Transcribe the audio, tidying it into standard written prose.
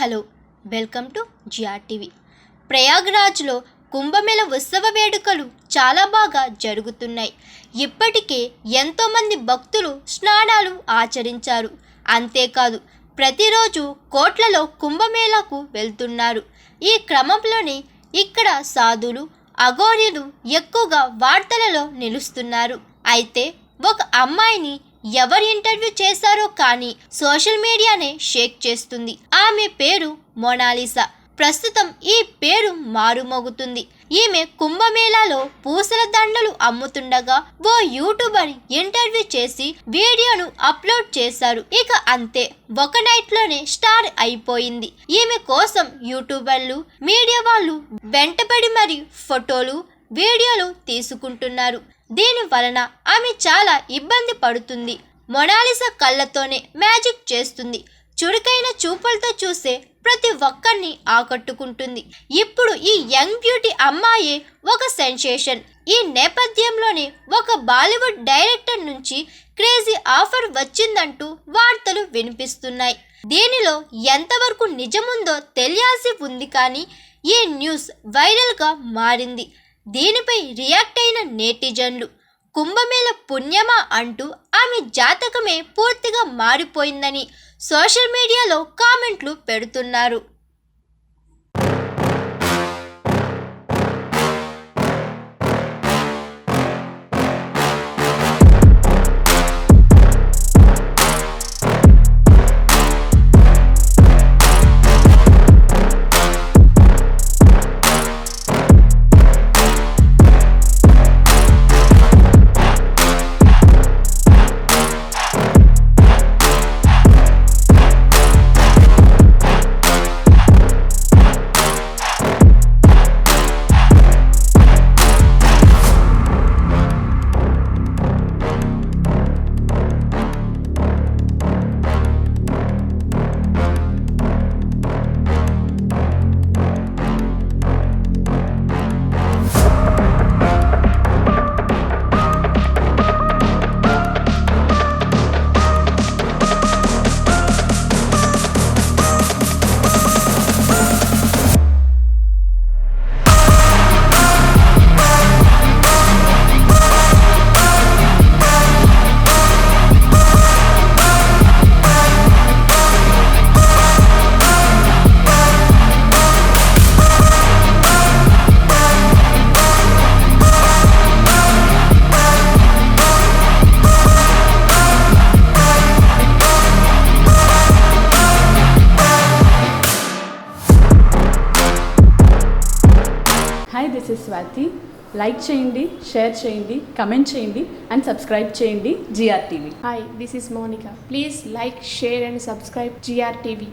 Hello, welcome to GRTV. ప్రయాగ్రాజ్లో కుంభమేళ ఉత్సవ వేడుకలు చాలా బాగా జరుగుతున్నాయి. ఇప్పటికే ఎంతోమంది భక్తులు స్నానాలు ఆచరించారు. అంతేకాదు, ప్రతిరోజు కోట్లలో కుంభమేళకు వెళ్తున్నారు. ఈ క్రమంలోనే ఇక్కడ సాధులు, అఘోరీలు ఎక్కువగా వార్తలలో నిలుస్తున్నారు. అయితే ఒక అమ్మాయిని ఎవరు ఇంటర్వ్యూ చేశారో కానీ సోషల్ మీడియానే షేక్ చేస్తుంది. ఆమె పేరు మొనాలిసా. ప్రస్తుతం ఈ పేరు మారుమోగుతుంది. ఈమె కుంభమేళాలో పూసల దండలు అమ్ముతుండగా ఓ యూట్యూబర్ ఇంటర్వ్యూ చేసి వీడియోను అప్లోడ్ చేశారు. ఇక అంతే, ఒక నైట్ లోనే స్టార్ అయిపోయింది. ఈమె కోసం యూట్యూబర్లు, మీడియా వాళ్ళు వెంటపడి మరి ఫోటోలు, వీడియోలు తీసుకుంటున్నారు. దీని వలన ఆమె చాలా ఇబ్బంది పడుతుంది. మొనాలిసా కళ్ళతోనే మ్యాజిక్ చేస్తుంది. చురుకైన చూపులతో చూసే ప్రతి ఒక్కరిని ఆకట్టుకుంటుంది. ఇప్పుడు ఈ యంగ్ బ్యూటీ అమ్మాయే ఒక సెన్సేషన్. ఈ నేపథ్యంలోనే ఒక బాలీవుడ్ డైరెక్టర్ నుంచి క్రేజీ ఆఫర్ వచ్చిందంటూ వార్తలు వినిపిస్తున్నాయి. దీనిలో ఎంతవరకు నిజముందో తెలియాల్సి ఉంది, కానీ ఈ న్యూస్ వైరల్గా మారింది. దీనిపై రియాక్ట్ అయిన నెటిజన్లు కుంభమేళ పుణ్యమా అంటూ ఆమె జాతకమే పూర్తిగా మారిపోయిందని సోషల్ మీడియాలో కామెంట్లు పెడుతున్నారు. Hi, this is Swathi. Like చేయండి, షేర్ చేయండి, కమెంట్ చేయండి అండ్ సబ్స్క్రైబ్ చేయండి GRTV. Hi, this is Monica. Please like, share and subscribe GRTV.